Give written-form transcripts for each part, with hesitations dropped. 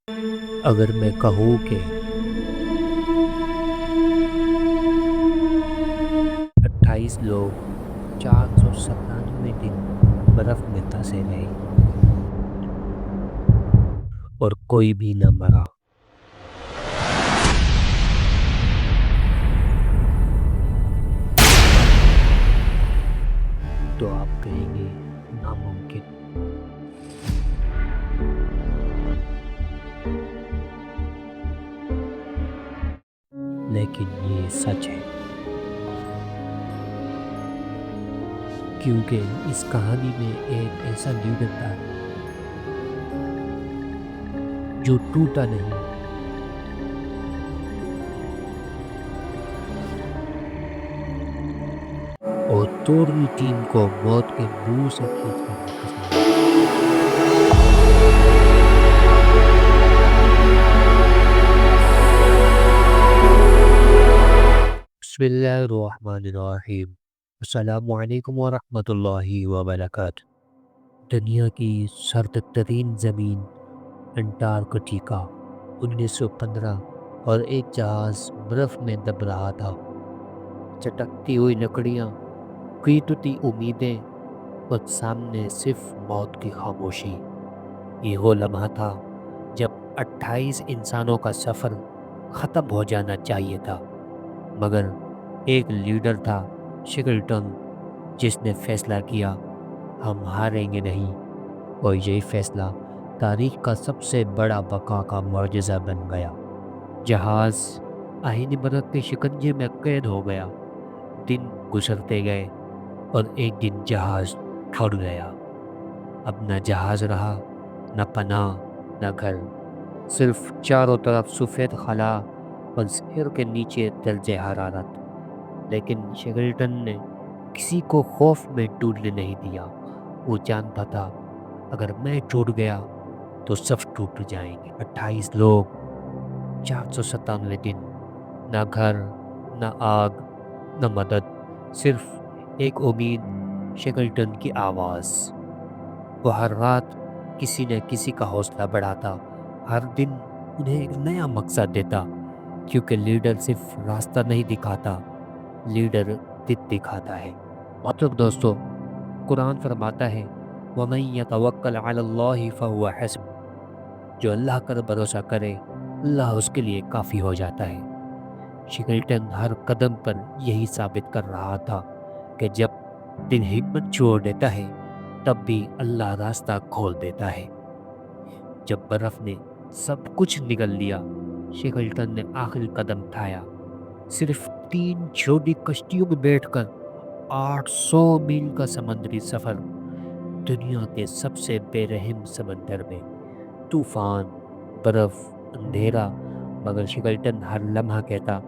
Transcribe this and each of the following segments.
اگر میں کہوں کہ 28 لوگ 497 دن برف میں پھنسے رہے اور کوئی بھی نہ مرا تو آپ کہیں گے ناممکن۔ لیکن یہ سچ ہے، کیونکہ اس کہانی میں ایک ایسا لیڈر تھا جو ٹوٹا نہیں، اور توڑی ٹیم کو موت کے منہ سے کھینچ کر واپس لایا۔ بسم اللہ الرحمن الرحیم۔ السلام علیکم ورحمۃ اللہ وبرکاتہ۔ دنیا کی سرد ترین زمین انٹارکٹیکا، 1915، اور ایک جہاز برف میں دب رہا تھا۔ چٹکتی ہوئی لکڑیاں، ٹوٹتی امیدیں، اور سامنے صرف موت کی خاموشی۔ یہ وہ لمحہ تھا جب 28 انسانوں کا سفر ختم ہو جانا چاہیے تھا، مگر ایک لیڈر تھا، شیکلٹن، جس نے فیصلہ کیا ہم ہاریں گے نہیں، اور یہی فیصلہ تاریخ کا سب سے بڑا بقا کا معجزہ بن گیا۔ جہاز آہنی برف کے شکنجے میں قید ہو گیا۔ دن گزرتے گئے اور ایک دن جہاز ٹوٹ گیا۔ اب نہ جہاز رہا، نہ پناہ، نہ گھر، صرف چاروں طرف سفید خلا اور سر کے نیچے درجہ حرارت۔ لیکن شیکلٹن نے کسی کو خوف میں ٹوٹنے نہیں دیا۔ وہ جانتا تھا اگر میں ٹوٹ گیا تو سب ٹوٹ جائیں گے۔ 28 لوگ، 497 دن، نہ گھر، نہ آگ، نہ مدد، صرف ایک امید، شیکلٹن کی آواز۔ وہ ہر رات کسی نہ کسی کا حوصلہ بڑھاتا، ہر دن انہیں ایک نیا مقصد دیتا، کیونکہ لیڈر صرف راستہ نہیں دکھاتا، لیڈر دل دکھاتا ہے۔ محترم دوستو، قرآن فرماتا ہے وَمَن يَتَوَكَّلْ عَلَى اللَّهِ فَهُوَ حَسْبُهُ، جو اللہ پر بھروسہ کرے اللہ اس کے لیے کافی ہو جاتا ہے۔ شیکلٹن ہر قدم پر یہی ثابت کر رہا تھا کہ جب دل ہمت چھوڑ دیتا ہے تب بھی اللہ راستہ کھول دیتا ہے۔ جب برف نے سب کچھ نگل لیا، شیکلٹن نے آخری قدم اٹھایا۔ صرف 3 چھوٹی کشتیوں میں بیٹھ کر 800 میل کا سمندری سفر، دنیا کے سب سے بے رحم سمندر میں، طوفان، برف، اندھیرا، مگر شیکلٹن ہر لمحہ کہتا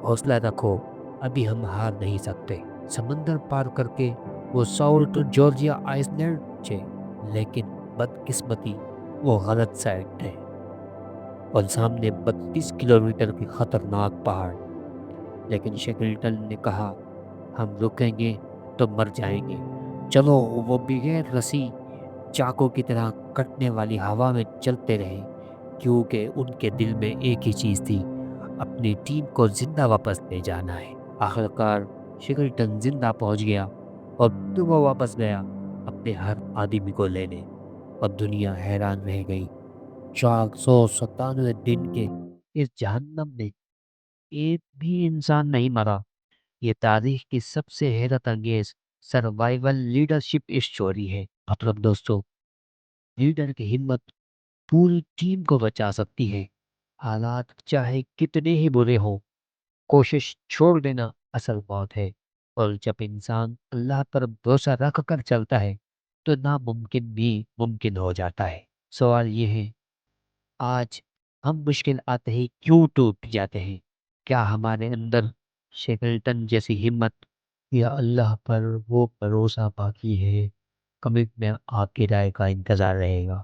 حوصلہ رکھو، ابھی ہم ہار نہیں سکتے۔ سمندر پار کر کے وہ ساؤتھ جارجیا آئس لینڈ پہنچے، لیکن بدقسمتی وہ غلط سائڈ تھے، اور سامنے 32 کلومیٹر کی خطرناک پہاڑ۔ لیکن شیکلٹن نے کہا ہم رکیں گے تو مر جائیں گے، چلو۔ وہ بغیر رسی، چاقو کی طرح کٹنے والی ہوا میں چلتے رہے، کیونکہ ان کے دل میں ایک ہی چیز تھی، اپنی ٹیم کو زندہ واپس لے جانا ہے۔ آخرکار شیکلٹن زندہ پہنچ گیا، اور پھر وہ واپس گیا اپنے ہر آدمی کو لینے، اور دنیا حیران رہ گئی۔ 497 دن کے اس جہنم میں ایک بھی انسان نہیں مرا۔ یہ تاریخ کی سب سے حیرت انگیز سروائیول لیڈرشپ اسٹوری ہے۔ مطلب دوستو، لیڈر کی ہمت پوری ٹیم کو بچا سکتی ہے۔ حالات چاہے کتنے ہی برے ہوں، کوشش چھوڑ دینا اصل موت ہے۔ اور جب انسان اللہ پر بھروسہ رکھ کر چلتا ہے تو ناممکن بھی ممکن ہو جاتا ہے۔ سوال یہ ہے، آج ہم مشکل آتے ہی کیوں ٹوٹ جاتے ہیں؟ کیا ہمارے اندر شیکلٹن جیسی ہمت یا اللہ پر وہ بھروسہ باقی ہے؟ کمنٹ میں آپ کی رائے کا انتظار رہے گا۔